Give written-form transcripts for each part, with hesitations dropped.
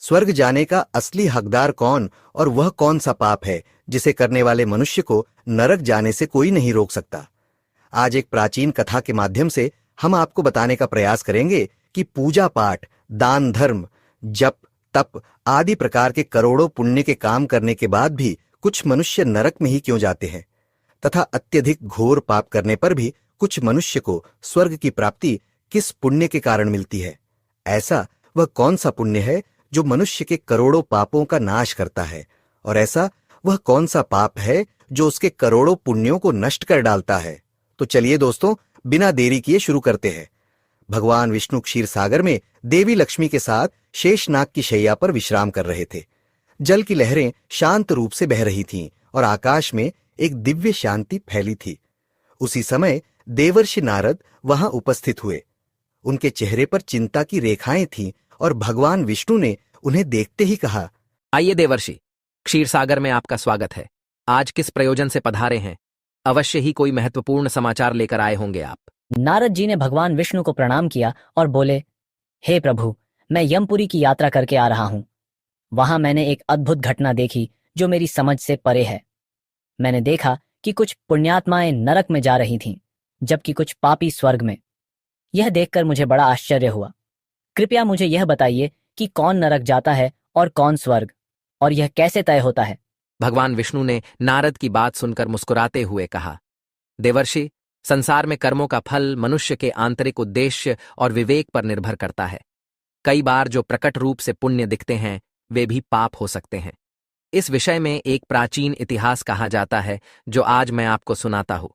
स्वर्ग जाने का असली हकदार कौन और वह कौन सा पाप है जिसे करने वाले मनुष्य को नरक जाने से कोई नहीं रोक सकता। आज एक प्राचीन कथा के माध्यम से हम आपको बताने का प्रयास करेंगे कि पूजा पाठ, दान धर्म, जप तप आदि प्रकार के करोड़ों पुण्य के काम करने के बाद भी कुछ मनुष्य नरक में ही क्यों जाते हैं, तथा अत्यधिक घोर पाप करने पर भी कुछ मनुष्य को स्वर्ग की प्राप्ति किस पुण्य के कारण मिलती है। ऐसा वह कौन सा पुण्य है जो मनुष्य के करोड़ों पापों का नाश करता है, और ऐसा वह कौन सा पाप है जो उसके करोड़ों पुण्यों को नष्ट कर डालता है। तो चलिए दोस्तों, बिना देरी किए शुरू करते हैं। भगवान विष्णु क्षीर सागर में देवी लक्ष्मी के साथ शेषनाग की शैया पर विश्राम कर रहे थे। जल की लहरें शांत रूप से बह रही थीं और आकाश में एक दिव्य शांति फैली थी। उसी समय देवर्षि नारद वहां उपस्थित हुए। उनके चेहरे पर चिंता की रेखाएं थीं और भगवान विष्णु ने उन्हें देखते ही कहा, आइए देवर्षि, क्षीर सागर में आपका स्वागत है। आज किस प्रयोजन से पधारे हैं? अवश्य ही कोई महत्वपूर्ण समाचार लेकर आए होंगे आप। नारद जी ने भगवान विष्णु को प्रणाम किया और बोले, हे प्रभु, मैं यमपुरी की यात्रा करके आ रहा हूं। वहां मैंने एक अद्भुत घटना देखी जो मेरी समझ से परे है। मैंने देखा कि कुछ पुण्यात्माएं नरक में जा रही थीं, जबकि कुछ पापी स्वर्ग में। यह देखकर मुझे बड़ा आश्चर्य हुआ। कृपया मुझे यह बताइए कि कौन नरक जाता है और कौन स्वर्ग, और यह कैसे तय होता है। भगवान विष्णु ने नारद की बात सुनकर मुस्कुराते हुए कहा, देवर्षि, संसार में कर्मों का फल मनुष्य के आंतरिक उद्देश्य और विवेक पर निर्भर करता है। कई बार जो प्रकट रूप से पुण्य दिखते हैं वे भी पाप हो सकते हैं। इस विषय में एक प्राचीन इतिहास कहा जाता है जो आज मैं आपको सुनाता हूं।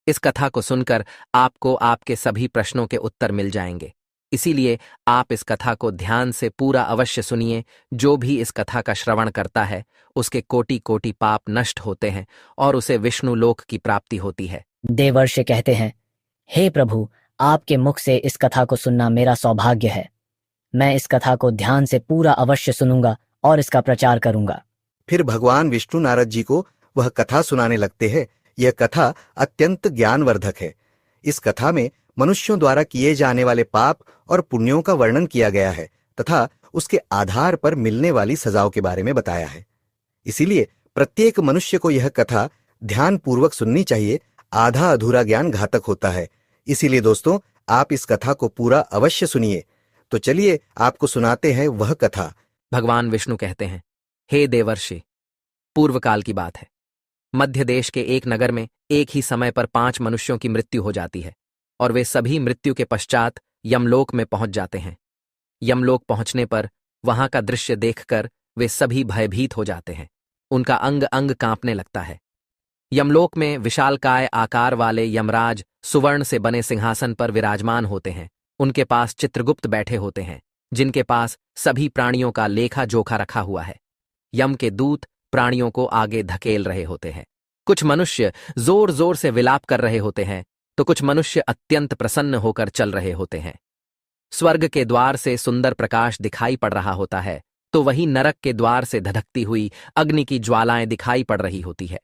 इस कथा को सुनकर आपको आपके सभी प्रश्नों के उत्तर मिल जाएंगे। इसीलिए आप इस कथा को ध्यान से पूरा अवश्य सुनिए। जो भी इस कथा का श्रवण करता है उसके कोटि कोटि पाप नष्ट होते हैं और उसे विष्णु लोक की प्राप्ति होती है। देवर्षि कहते हैं, हे प्रभु, आपके मुख से इस कथा को सुनना मेरा सौभाग्य है। मैं इस कथा को ध्यान से पूरा अवश्य सुनूंगा और इसका प्रचार करूंगा। फिर भगवान विष्णु नारद जी को वह कथा सुनाने लगते हैं। यह कथा अत्यंत ज्ञानवर्धक है। इस कथा में मनुष्यों द्वारा किए जाने वाले पाप और पुण्यों का वर्णन किया गया है तथा उसके आधार पर मिलने वाली सजाओं के बारे में बताया है। इसीलिए प्रत्येक मनुष्य को यह कथा ध्यानपूर्वक सुननी चाहिए। आधा अधूरा ज्ञान घातक होता है। इसीलिए दोस्तों, आप इस कथा को पूरा अवश्य सुनिए। तो चलिए आपको सुनाते हैं वह कथा। भगवान विष्णु कहते हैं, हे देवर्षि, पूर्व काल की बात है। मध्य देश के एक नगर में एक ही समय पर 5 मनुष्यों की मृत्यु हो जाती है और वे सभी मृत्यु के पश्चात यमलोक में पहुंच जाते हैं। यमलोक पहुंचने पर वहां का दृश्य देखकर वे सभी भयभीत हो जाते हैं। उनका अंग अंग कांपने लगता है। यमलोक में विशालकाय आकार वाले यमराज सुवर्ण से बने सिंहासन पर विराजमान होते हैं। उनके पास चित्रगुप्त बैठे होते हैं, जिनके पास सभी प्राणियों का लेखा जोखा रखा हुआ है। यम के दूत प्राणियों को आगे धकेल रहे होते हैं। कुछ मनुष्य जोर जोर से विलाप कर रहे होते हैं तो कुछ मनुष्य अत्यंत प्रसन्न होकर चल रहे होते हैं। स्वर्ग के द्वार से सुंदर प्रकाश दिखाई पड़ रहा होता है तो वहीं नरक के द्वार से धधकती हुई अग्नि की ज्वालाएं दिखाई पड़ रही होती है।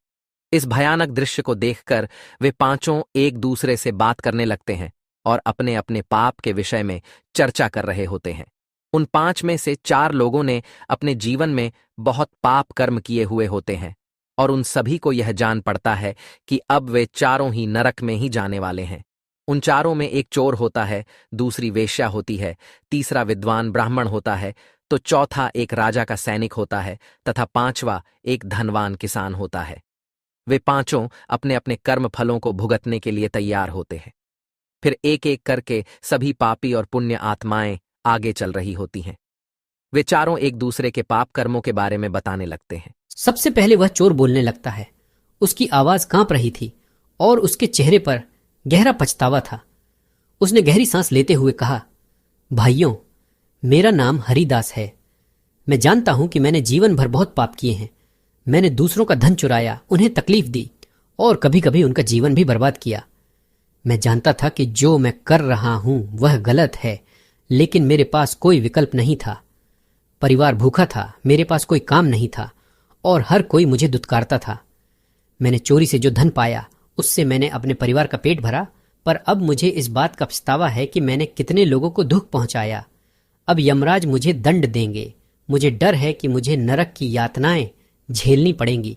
इस भयानक दृश्य को देखकर वे पांचों एक दूसरे से बात करने लगते हैं और अपने अपने पाप के विषय में चर्चा कर रहे होते हैं। उन 5 में से 4 लोगों ने अपने जीवन में बहुत पाप कर्म किए हुए होते हैं और उन सभी को यह जान पड़ता है कि अब वे चारों ही नरक में ही जाने वाले हैं। उन चारों में एक चोर होता है, दूसरी वेश्या होती है, तीसरा विद्वान ब्राह्मण होता है, तो चौथा एक राजा का सैनिक होता है तथा 5वां एक धनवान किसान होता है। वे पांचों अपने अपने कर्म फलों को भुगतने के लिए तैयार होते हैं। फिर एक एक करके सभी पापी और पुण्य आत्माएं आगे चल रही होती हैं। वे चारों एक दूसरे के पाप कर्मों के बारे में बताने लगते हैं। सबसे पहले वह चोर बोलने लगता है। उसकी आवाज कांप रही थी और उसके चेहरे पर गहरा पछतावा था। उसने गहरी सांस लेते हुए कहा, भाइयों, मेरा नाम हरिदास है। मैं जानता हूं कि मैंने जीवन भर बहुत पाप किए हैं। मैंने दूसरों का धन चुराया, उन्हें तकलीफ दी और कभी कभी उनका जीवन भी बर्बाद किया। मैं जानता था कि जो मैं कर रहा हूं वह गलत है, लेकिन मेरे पास कोई विकल्प नहीं था। परिवार भूखा था, मेरे पास कोई काम नहीं था और हर कोई मुझे दुत्कारता था। मैंने चोरी से जो धन पाया उससे मैंने अपने परिवार का पेट भरा, पर अब मुझे इस बात का पछतावा है कि मैंने कितने लोगों को दुख पहुंचाया। अब यमराज मुझे दंड देंगे, मुझे डर है कि मुझे नरक की यातनाएं झेलनी पड़ेंगी।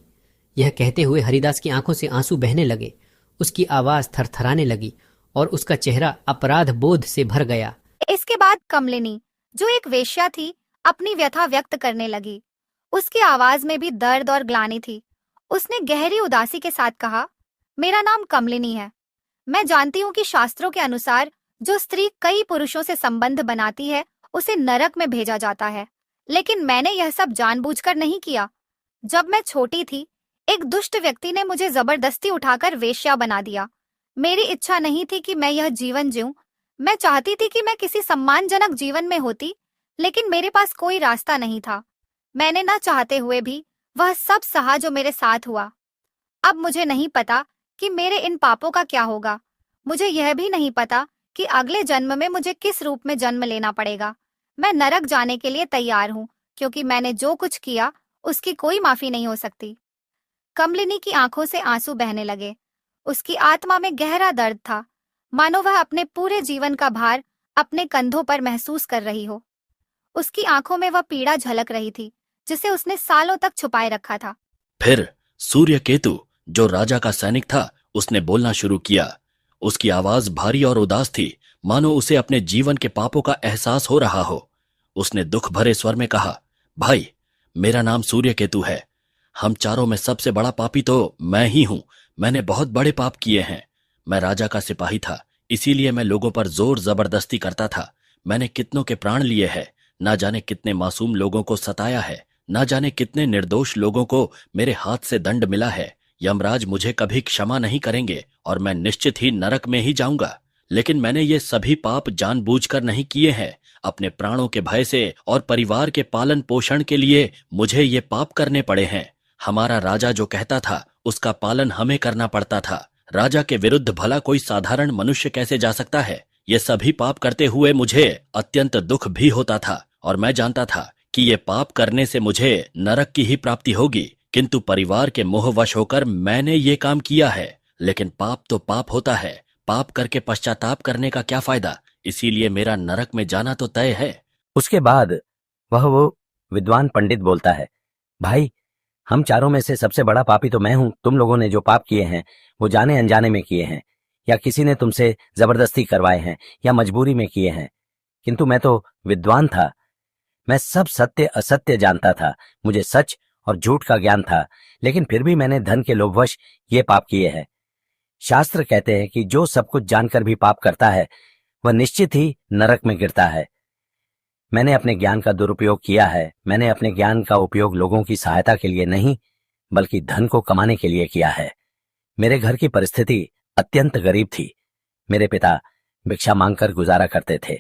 यह कहते हुए हरिदास की आंखों से आंसू बहने लगे, उसकी आवाज थरथराने लगी और उसका चेहरा अपराध बोध से भर गया। इसके बाद कमलिनी, जो एक वेश्या थी, अपनी व्यथा व्यक्त करने लगी। उसकी आवाज में भी दर्द और ग्लानि थी। उसने गहरी उदासी के साथ कहा, मेरा नाम कमलिनी है। मैं जानती हूँ कि शास्त्रों के अनुसार जो स्त्री कई पुरुषों से संबंध बनाती है उसे नरक में भेजा जाता है, लेकिन मैंने यह सब जानबूझकर नहीं किया। जब मैं छोटी थी, एक दुष्ट व्यक्ति ने मुझे जबरदस्ती उठाकर वेश्या बना दिया। मेरी इच्छा नहीं थी कि मैं यह जीवन जीऊं। मैं चाहती थी कि मैं किसी सम्मानजनक जीवन में होती, लेकिन मेरे पास कोई रास्ता नहीं था। मैंने न चाहते हुए भी वह सब सहा जो मेरे साथ हुआ। अब मुझे नहीं पता कि मेरे इन पापों का क्या होगा। मुझे यह भी नहीं पता कि अगले जन्म में मुझे किस रूप में जन्म लेना पड़ेगा। मैं नरक जाने के लिए तैयार हूँ, क्योंकि मैंने जो कुछ किया उसकी कोई माफी नहीं हो सकती। कमलिनी की आंखों से आंसू बहने लगे। उसकी आत्मा में गहरा दर्द था, मानो वह अपने पूरे जीवन का भार अपने कंधों पर महसूस कर रही हो। उसकी आंखों में वह पीड़ा झलक रही थी जिसे उसने सालों तक छुपाए रखा था। फिर सूर्यकेतु, जो राजा का सैनिक था, उसने बोलना शुरू किया। उसकी आवाज भारी और उदास थी, मानो उसे अपने जीवन के पापों का एहसास हो रहा हो। उसने दुख भरे स्वर में कहा, भाई, मेरा नाम सूर्यकेतु है। हम चारों में सबसे बड़ा पापी तो मैं ही हूं। मैंने बहुत बड़े पाप किए हैं। मैं राजा का सिपाही था, इसीलिए मैं लोगों पर जोर जबरदस्ती करता था। मैंने कितनों के प्राण लिए हैं, ना जाने कितने मासूम लोगों को सताया है, ना जाने कितने निर्दोष लोगों को मेरे हाथ से दंड मिला है। यमराज मुझे कभी क्षमा नहीं करेंगे और मैं निश्चित ही नरक में ही जाऊंगा। लेकिन मैंने ये सभी पाप जानबूझकर नहीं किए हैं। अपने प्राणों के भय से और परिवार के पालन पोषण के लिए मुझे ये पाप करने पड़े हैं। हमारा राजा जो कहता था उसका पालन हमें करना पड़ता था। राजा के विरुद्ध भला कोई साधारण मनुष्य कैसे जा सकता है? ये सभी पाप करते हुए मुझे अत्यंत दुख भी होता था और मैं जानता था कि ये पाप करने से मुझे नरक की ही प्राप्ति होगी, किंतु परिवार के मोहवश होकर मैंने ये काम किया है। लेकिन पाप तो पाप होता है, पाप करके पश्चाताप करने का क्या फायदा? इसीलिए मेरा नरक में जाना तो तय है। उसके बाद वो विद्वान पंडित बोलता है, भाई, हम चारों में से सबसे बड़ा पापी तो मैं हूं। तुम लोगों ने जो पाप किए हैं वो जाने अनजाने में किए हैं, या किसी ने तुमसे जबरदस्ती करवाए हैं, या मजबूरी में किए हैं। किंतु मैं तो विद्वान था। मैं सब सत्य असत्य जानता था। मुझे सच और झूठ का ज्ञान था, लेकिन फिर भी मैंने धन के लोभवश ये पाप किए हैं। शास्त्र कहते हैं कि जो सब कुछ जानकर भी पाप करता है वह निश्चित ही नरक में गिरता है। मैंने अपने ज्ञान का दुरुपयोग किया है। मैंने अपने ज्ञान का उपयोग लोगों की सहायता के लिए नहीं, बल्कि धन को कमाने के लिए किया है। मेरे घर की परिस्थिति अत्यंत गरीब थी। मेरे पिता भिक्षा मांगकर गुजारा करते थे,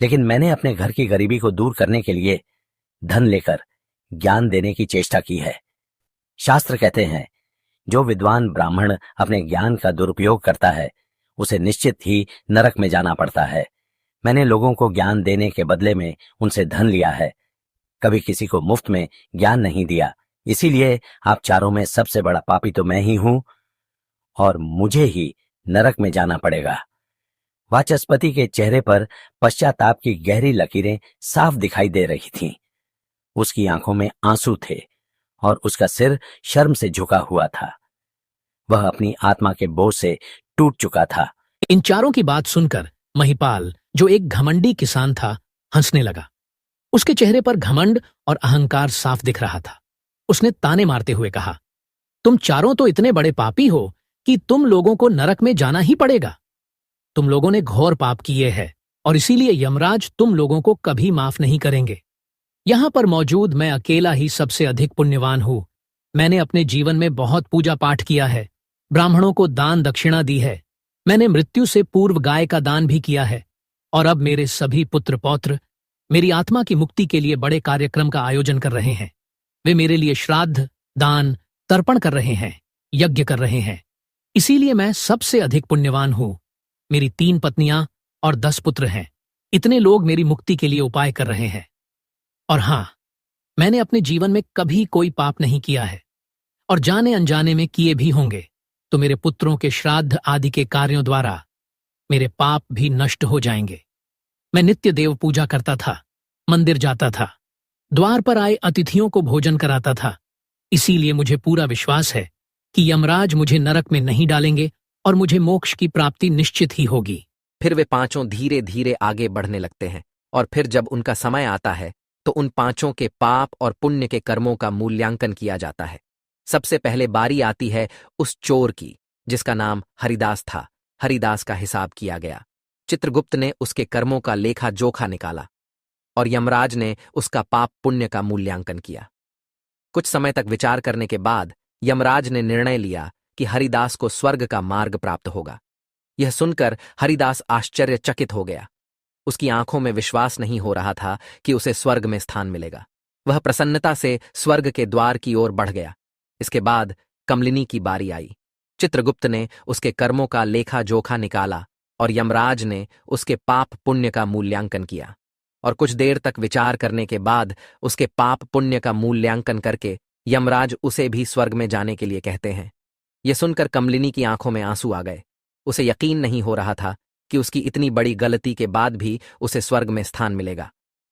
लेकिन मैंने अपने घर की गरीबी को दूर करने के लिए धन लेकर ज्ञान देने की चेष्टा की है। शास्त्र कहते हैं, जो विद्वान ब्राह्मण अपने ज्ञान का दुरुपयोग करता है उसे निश्चित ही नरक में जाना पड़ता है। मैंने लोगों को ज्ञान देने के बदले में उनसे धन लिया है, कभी किसी को मुफ्त में ज्ञान नहीं दिया। इसीलिए आप चारों में सबसे बड़ा पापी तो मैं ही हूं और मुझे ही नरक में जाना पड़ेगा। वाचस्पति के चेहरे पर पश्चाताप की गहरी लकीरें साफ दिखाई दे रही थीं। उसकी आंखों में आंसू थे और उसका सिर शर्म से झुका हुआ था। वह अपनी आत्मा के बोझ से टूट चुका था। इन चारों की बात सुनकर महिपाल, जो एक घमंडी किसान था, हंसने लगा। उसके चेहरे पर घमंड और अहंकार साफ दिख रहा था। उसने ताने मारते हुए कहा, तुम चारों तो इतने बड़े पापी हो कि तुम लोगों को नरक में जाना ही पड़ेगा। तुम लोगों ने घोर पाप किए हैं और इसीलिए यमराज तुम लोगों को कभी माफ नहीं करेंगे। यहां पर मौजूद मैं अकेला ही सबसे अधिक पुण्यवान हूं। मैंने अपने जीवन में बहुत पूजा पाठ किया है, ब्राह्मणों को दान दक्षिणा दी है। मैंने मृत्यु से पूर्व गाय का दान भी किया है और अब मेरे सभी पुत्र पौत्र मेरी आत्मा की मुक्ति के लिए बड़े कार्यक्रम का आयोजन कर रहे हैं। वे मेरे लिए श्राद्ध, दान, तर्पण कर रहे हैं, यज्ञ कर रहे हैं। इसीलिए मैं सबसे अधिक पुण्यवान हूं। मेरी 3 पत्नियां और 10 पुत्र हैं। इतने लोग मेरी मुक्ति के लिए उपाय कर रहे हैं। और हां, मैंने अपने जीवन में कभी कोई पाप नहीं किया है और जाने अनजाने में किए भी होंगे, तो मेरे पुत्रों के श्राद्ध आदि के कार्यों द्वारा मेरे पाप भी नष्ट हो जाएंगे। मैं नित्य देव पूजा करता था, मंदिर जाता था, द्वार पर आए अतिथियों को भोजन कराता था। इसीलिए मुझे पूरा विश्वास है कि यमराज मुझे नरक में नहीं डालेंगे और मुझे मोक्ष की प्राप्ति निश्चित ही होगी। फिर वे पांचों धीरे धीरे आगे बढ़ने लगते हैं और फिर जब उनका समय आता है तो उन पांचों के पाप और पुण्य के कर्मों का मूल्यांकन किया जाता है। सबसे पहले बारी आती है उस चोर की जिसका नाम हरिदास था। हरिदास का हिसाब किया गया। चित्रगुप्त ने उसके कर्मों का लेखा जोखा निकाला और यमराज ने उसका पाप पुण्य का मूल्यांकन किया। कुछ समय तक विचार करने के बाद यमराज ने निर्णय लिया कि हरिदास को स्वर्ग का मार्ग प्राप्त होगा। यह सुनकर हरिदास आश्चर्यचकित हो गया। उसकी आंखों में विश्वास नहीं हो रहा था कि उसे स्वर्ग में स्थान मिलेगा। वह प्रसन्नता से स्वर्ग के द्वार की ओर बढ़ गया। इसके बाद कमलिनी की बारी आई। चित्रगुप्त ने उसके कर्मों का लेखा जोखा निकाला और यमराज ने उसके पाप पुण्य का मूल्यांकन किया और कुछ देर तक विचार करने के बाद उसके पाप पुण्य का मूल्यांकन करके यमराज उसे भी स्वर्ग में जाने के लिए कहते हैं। यह सुनकर कमलिनी की आंखों में आंसू आ गए। उसे यकीन नहीं हो रहा था कि उसकी इतनी बड़ी गलती के बाद भी उसे स्वर्ग में स्थान मिलेगा।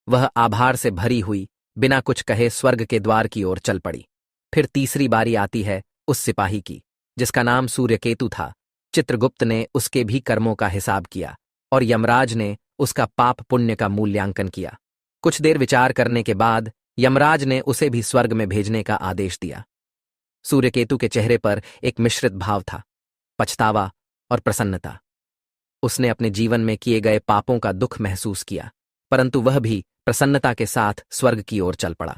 वह आभार से भरी हुई बिना कुछ कहे स्वर्ग के द्वार की ओर चल पड़ी। फिर तीसरी बारी आती है उस सिपाही की जिसका नाम सूर्यकेतु था। चित्रगुप्त ने उसके भी कर्मों का हिसाब किया और यमराज ने उसका पाप पुण्य का मूल्यांकन किया। कुछ देर विचार करने के बाद यमराज ने उसे भी स्वर्ग में भेजने का आदेश दिया। सूर्यकेतु के चेहरे पर एक मिश्रित भाव था, पछतावा और प्रसन्नता। उसने अपने जीवन में किए गए पापों का दुख महसूस किया, परंतु वह भी प्रसन्नता के साथ स्वर्ग की ओर चल पड़ा।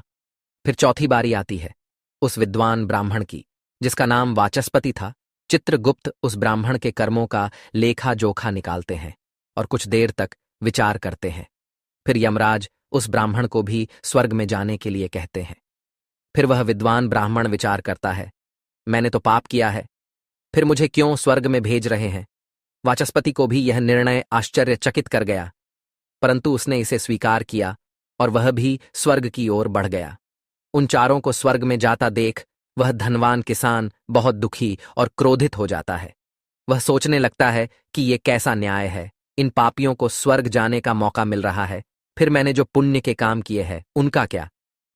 फिर चौथी बारी आती है उस विद्वान ब्राह्मण की जिसका नाम वाचस्पति था। चित्रगुप्त उस ब्राह्मण के कर्मों का लेखा जोखा निकालते हैं और कुछ देर तक विचार करते हैं। फिर यमराज उस ब्राह्मण को भी स्वर्ग में जाने के लिए कहते हैं। फिर वह विद्वान ब्राह्मण विचार करता है, मैंने तो पाप किया है, फिर मुझे क्यों स्वर्ग में भेज रहे हैं। वाचस्पति को भी यह निर्णय आश्चर्यचकित कर गया, परंतु उसने इसे स्वीकार किया और वह भी स्वर्ग की ओर बढ़ गया। उन चारों को स्वर्ग में जाता देख वह धनवान किसान बहुत दुखी और क्रोधित हो जाता है। वह सोचने लगता है कि ये कैसा न्याय है, इन पापियों को स्वर्ग जाने का मौका मिल रहा है, फिर मैंने जो पुण्य के काम किए हैं उनका क्या।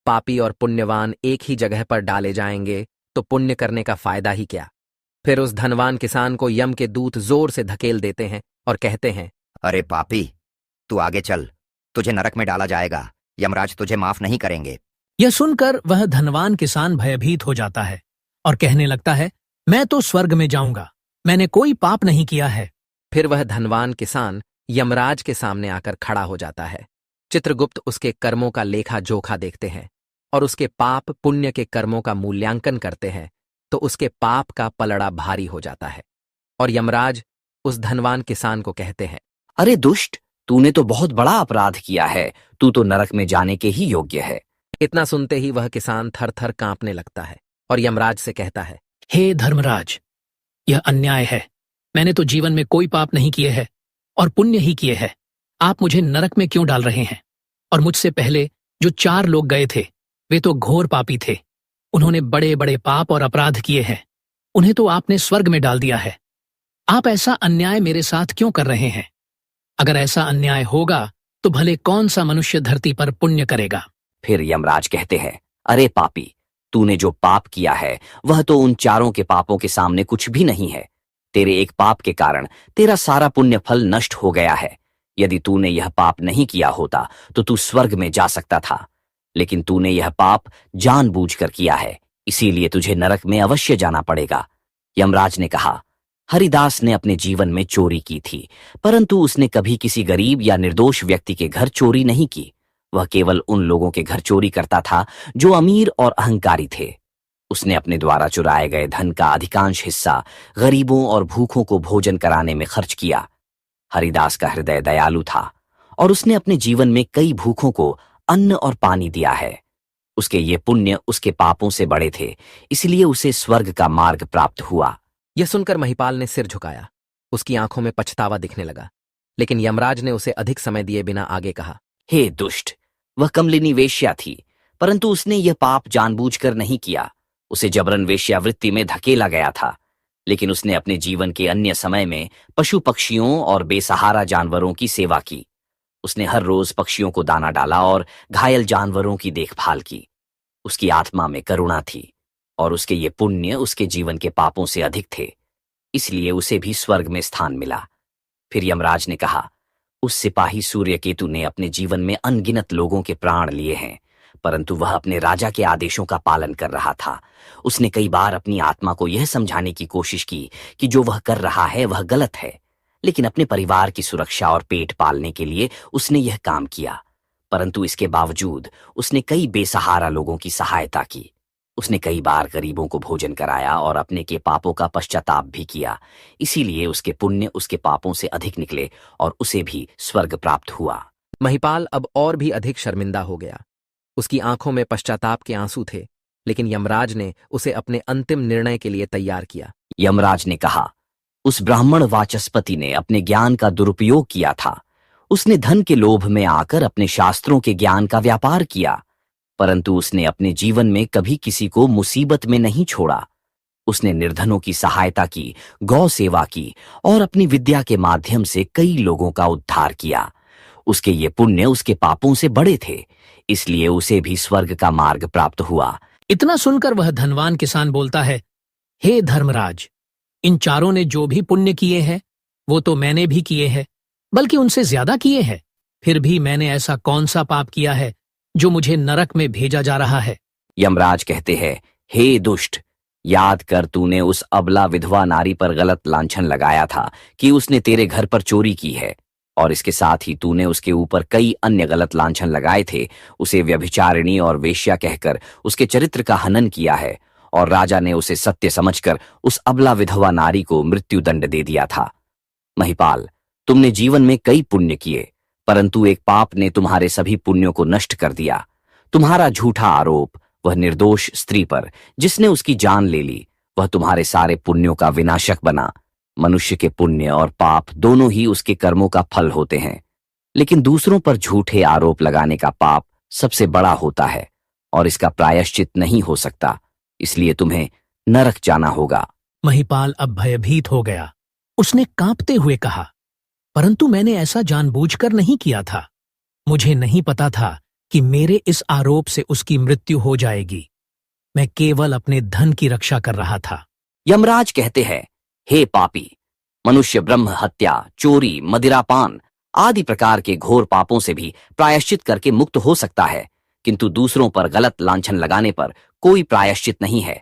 पापी और पुण्यवान एक ही जगह पर डाले जाएंगे तो पुण्य करने का फायदा ही क्या। फिर उस धनवान किसान को यम के दूत जोर से धकेल देते हैं और कहते हैं, अरे पापी, तू आगे चल, तुझे नरक में डाला जाएगा, यमराज तुझे माफ नहीं करेंगे। यह सुनकर वह धनवान किसान भयभीत हो जाता है और कहने लगता है, मैं तो स्वर्ग में जाऊंगा, मैंने कोई पाप नहीं किया है। फिर वह धनवान किसान यमराज के सामने आकर खड़ा हो जाता है। चित्रगुप्त उसके कर्मों का लेखा जोखा देखते हैं और उसके पाप पुण्य के कर्मों का मूल्यांकन करते हैं तो उसके पाप का पलड़ा भारी हो जाता है और यमराज उस धनवान किसान को कहते हैं, अरे दुष्ट, तूने तो बहुत बड़ा अपराध किया है, तू तो नरक में जाने के ही योग्य है। इतना सुनते ही वह किसान थर थर कांपने लगता है और यमराज से कहता है, हे धर्मराज, यह अन्याय है। मैंने तो जीवन में कोई पाप नहीं किए हैं और पुण्य ही किए हैं। आप मुझे नरक में क्यों डाल रहे हैं। और मुझसे पहले जो 4 लोग गए थे वे तो घोर पापी थे, उन्होंने बड़े बड़े पाप और अपराध किए हैं, उन्हें तो आपने स्वर्ग में डाल दिया है। आप ऐसा अन्याय मेरे साथ क्यों कर रहे हैं। अगर ऐसा अन्याय होगा तो भले कौन सा मनुष्य धरती पर पुण्य करेगा। फिर यमराज कहते हैं, अरे पापी, तूने जो पाप किया है वह तो उन चारों के पापों के सामने कुछ भी नहीं है। तेरे एक पाप के कारण तेरा सारा पुण्य फल नष्ट हो गया है। यदि तूने यह पाप नहीं किया होता तो तू स्वर्ग में जा सकता था, लेकिन तूने यह पाप जानबूझकर किया है, इसीलिए तुझे नरक में अवश्य जाना पड़ेगा। यमराज ने कहा, हरिदास ने अपने जीवन में चोरी की थी, परंतु उसने कभी किसी गरीब या निर्दोष व्यक्ति के घर चोरी नहीं की। वह केवल उन लोगों के घर चोरी करता था जो अमीर और अहंकारी थे। उसने अपने द्वारा चुराए गए धन का अधिकांश हिस्सा गरीबों और भूखों को भोजन कराने में खर्च किया। हरिदास का हृदय दयालु था और उसने अपने जीवन में कई भूखों को अन्न और पानी दिया है। उसके ये पुण्य उसके पापों से बड़े थे, इसलिए उसे स्वर्ग का मार्ग प्राप्त हुआ। यह सुनकर महिपाल ने सिर झुकाया। उसकी आंखों में पछतावा दिखने लगा, लेकिन यमराज ने उसे अधिक समय दिए बिना आगे कहा, हे दुष्ट, वह कमलिनी वेश्या थी, परंतु उसने यह पाप जानबूझकर नहीं किया। उसे जबरन वेश्यावृत्ति में धकेला गया था, लेकिन उसने अपने जीवन के अन्य समय में पशु पक्षियों और बेसहारा जानवरों की सेवा की। उसने हर रोज पक्षियों को दाना डाला और घायल जानवरों की देखभाल की। उसकी आत्मा में करुणा थी और उसके ये पुण्य उसके जीवन के पापों से अधिक थे, इसलिए उसे भी स्वर्ग में स्थान मिला। फिर यमराज ने कहा, उस सिपाही सूर्यकेतु ने अपने जीवन में अनगिनत लोगों के प्राण लिए हैं, परंतु वह अपने राजा के आदेशों का पालन कर रहा था। उसने कई बार अपनी आत्मा को यह समझाने की कोशिश की कि जो वह कर रहा है वह गलत है, लेकिन अपने परिवार की सुरक्षा और पेट पालने के लिए उसने यह काम किया। परंतु इसके बावजूद उसने कई बेसहारा लोगों की सहायता की। उसने कई बार गरीबों को भोजन कराया और अपने के पापों का पश्चाताप भी किया, इसीलिए उसके पुण्य उसके पापों से अधिक निकले और उसे भी स्वर्ग प्राप्त हुआ। महिपाल अब और भी अधिक शर्मिंदा हो गया। उसकी आंखों में पश्चाताप के आंसू थे, लेकिन यमराज ने उसे अपने अंतिम निर्णय के लिए तैयार किया। यमराज ने कहा, उस ब्राह्मण वाचस्पति ने अपने ज्ञान का दुरुपयोग किया था। उसने धन के लोभ में आकर अपने शास्त्रों के ज्ञान का व्यापार किया, परंतु उसने अपने जीवन में कभी किसी को मुसीबत में नहीं छोड़ा। उसने निर्धनों की सहायता की, गौ सेवा की और अपनी विद्या के माध्यम से कई लोगों का उद्धार किया। उसके ये पुण्य उसके पापों से बड़े थे, इसलिए उसे भी स्वर्ग का मार्ग प्राप्त हुआ। इतना सुनकर वह धनवान किसान बोलता है, हे धर्मराज, इन चारों ने जो भी पुण्य किए हैं वो तो मैंने भी किए हैं, बल्कि उनसे ज्यादा किए हैं। फिर भी मैंने ऐसा कौन सा पाप किया है जो मुझे नरक में भेजा जा रहा है? यमराज कहते हैं, हे दुष्ट, याद कर तूने उस अबला विधवा नारी पर गलत लांछन लगाया था कि उसने तेरे घर पर चोरी की है, और इसके साथ ही तूने उसके ऊपर कई अन्य गलत लांछन लगाए थे। उसे व्यभिचारिणी और वेश्या कहकर उसके चरित्र का हनन किया है, और राजा ने उसे सत्य समझकर उस अबला विधवा नारी को मृत्युदंड दे दिया था। महिपाल, तुमने जीवन में कई पुण्य किए, परंतु एक पाप ने तुम्हारे सभी पुण्यों को नष्ट कर दिया। तुम्हारा झूठा आरोप वह निर्दोष स्त्री पर, जिसने उसकी जान ले ली, वह तुम्हारे सारे पुण्यों का विनाशक बना। मनुष्य के पुण्य और पाप दोनों ही उसके कर्मों का फल होते हैं, लेकिन दूसरों पर झूठे आरोप लगाने का पाप सबसे बड़ा होता है और इसका प्रायश्चित नहीं हो सकता, इसलिए तुम्हें नरक जाना होगा। महिपाल अब भयभीत हो गया। उसने कांपते हुए कहा, परंतु मैंने ऐसा जानबूझकर नहीं किया था। मुझे नहीं पता था कि मेरे इस आरोप से उसकी मृत्यु हो जाएगी। मैं केवल अपने धन की रक्षा कर रहा था। यमराज कहते हैं, हे पापी, मनुष्य ब्रह्म हत्या, चोरी, मदिरापान आदि प्रकार के घोर पापों से भी प्रायश्चित करके मुक्त हो सकता है, किंतु दूसरों पर गलत लांछन लगाने पर कोई प्रायश्चित नहीं है।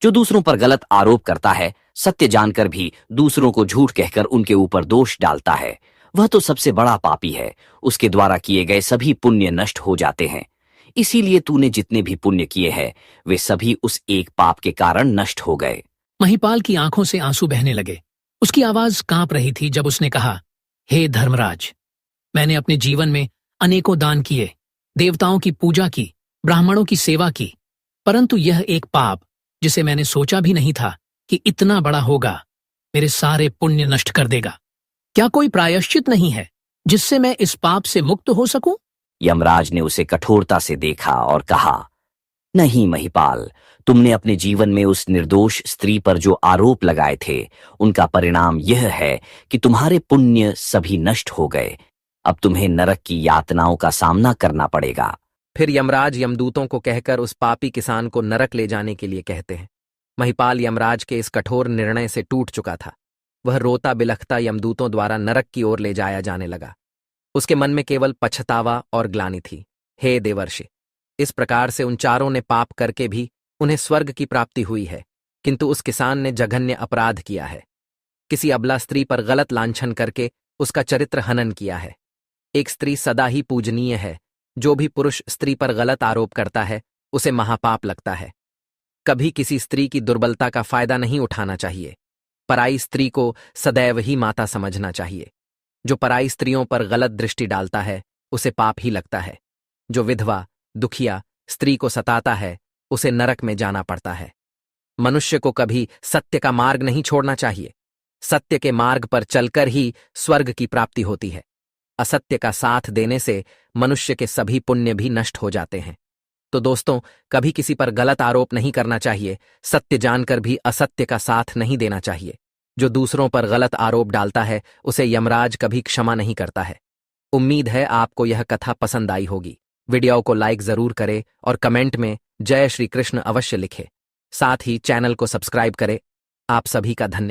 जो दूसरों पर गलत आरोप करता है, सत्य जानकर भी दूसरों को झूठ कहकर उनके ऊपर दोष डालता है, वह तो सबसे बड़ा पापी है। उसके द्वारा किए गए सभी पुण्य नष्ट हो जाते हैं। इसीलिए तूने जितने भी पुण्य किए हैं वे सभी उस एक पाप के कारण नष्ट हो गए। महिपाल की आंखों से आंसू बहने लगे। उसकी आवाज कांप रही थी जब उसने कहा, हे धर्मराज, मैंने अपने जीवन में अनेकों दान किए, देवताओं की पूजा की, ब्राह्मणों की सेवा की, परंतु यह एक पाप जिसे मैंने सोचा भी नहीं था कि इतना बड़ा होगा, मेरे सारे पुण्य नष्ट कर देगा। क्या कोई प्रायश्चित नहीं है जिससे मैं इस पाप से मुक्त हो सकूं? यमराज ने उसे कठोरता से देखा और कहा, नहीं महिपाल, तुमने अपने जीवन में उस निर्दोष स्त्री पर जो आरोप लगाए थे, उनका परिणाम यह है कि तुम्हारे पुण्य सभी नष्ट हो गए। अब तुम्हें नरक की यातनाओं का सामना करना पड़ेगा। फिर यमराज यमदूतों को कहकर उस पापी किसान को नरक ले जाने के लिए कहते हैं। महिपाल यमराज के इस कठोर निर्णय से टूट चुका था। वह रोता बिलखता यमदूतों द्वारा नरक की ओर ले जाया जाने लगा। उसके मन में केवल पछतावा और ग्लानि थी। हे देवर्षि, इस प्रकार से उन चारों ने पाप करके भी उन्हें स्वर्ग की प्राप्ति हुई है, किंतु उस किसान ने जघन्य अपराध किया है। किसी अबला स्त्री पर गलत लांछन करके उसका चरित्र हनन किया है। एक स्त्री सदा ही पूजनीय है। जो भी पुरुष स्त्री पर गलत आरोप करता है उसे महापाप लगता है। कभी किसी स्त्री की दुर्बलता का फायदा नहीं उठाना चाहिए। पराई स्त्री को सदैव ही माता समझना चाहिए। जो पराई स्त्रियों पर गलत दृष्टि डालता है उसे पाप ही लगता है। जो विधवा, दुखिया स्त्री को सताता है उसे नरक में जाना पड़ता है। मनुष्य को कभी सत्य का मार्ग नहीं छोड़ना चाहिए। सत्य के मार्ग पर चलकर ही स्वर्ग की प्राप्ति होती है। असत्य का साथ देने से मनुष्य के सभी पुण्य भी नष्ट हो जाते हैं। तो दोस्तों, कभी किसी पर गलत आरोप नहीं करना चाहिए। सत्य जानकर भी असत्य का साथ नहीं देना चाहिए। जो दूसरों पर गलत आरोप डालता है उसे यमराज कभी क्षमा नहीं करता है। उम्मीद है आपको यह कथा पसंद आई होगी। वीडियो को लाइक जरूर करें और कमेंट में जय श्री कृष्ण अवश्य लिखें। साथ ही चैनल को सब्सक्राइब करें। आप सभी का धन्यवाद।